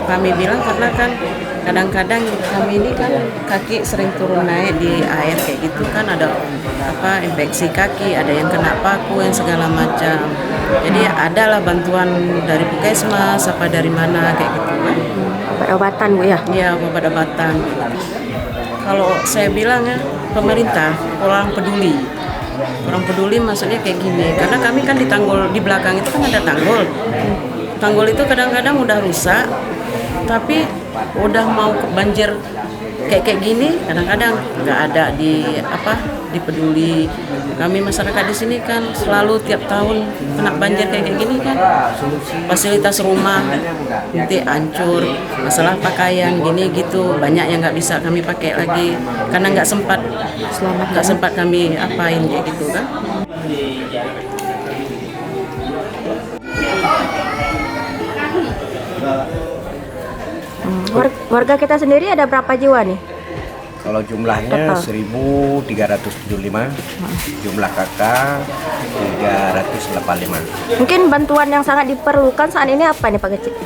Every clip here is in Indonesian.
kami bilang karena kan kadang-kadang kami ini kan kaki sering turun naik di air kayak gitu kan, ada infeksi kaki, ada yang kena paku yang segala macam. Jadi adalah bantuan dari Puskesmas apa dari mana kayak gitu kan. Obat-obatan Bu ya? Iya, obat-obatan. Kalau saya bilang ya, pemerintah kurang peduli. Kurang peduli maksudnya kayak gini, karena kami kan di tanggul di belakang itu kan ada tanggul. Tanggul itu kadang-kadang udah rusak, tapi udah mau banjir kayak gini, kadang-kadang nggak ada dipeduli. Kami masyarakat di sini kan selalu tiap tahun kena banjir kayak gini kan. Fasilitas rumah nanti hancur, masalah pakaian gini gitu, banyak yang nggak bisa kami pakai lagi karena nggak sempat kami apain kayak gitu kan. Warga kita sendiri ada berapa jiwa nih? Kalau jumlahnya 1.375, jumlah kakak 385. Mungkin bantuan yang sangat diperlukan saat ini apa nih Pak Kecik?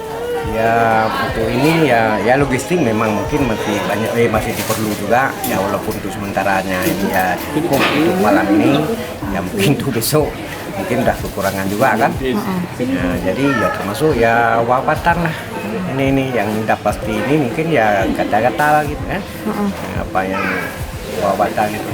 Ya untuk ini ya logistik memang mungkin masih banyak masih diperlu juga ya, walaupun untuk sementaranya ini ya cukup untuk malam ini ya, mungkin untuk besok mungkin udah kekurangan juga kan. Nah, jadi ya termasuk ya wabatan lah. Ini yang udah pasti ini mungkin ya kata-kata lah gitu kan. Apa yang wabatan itu.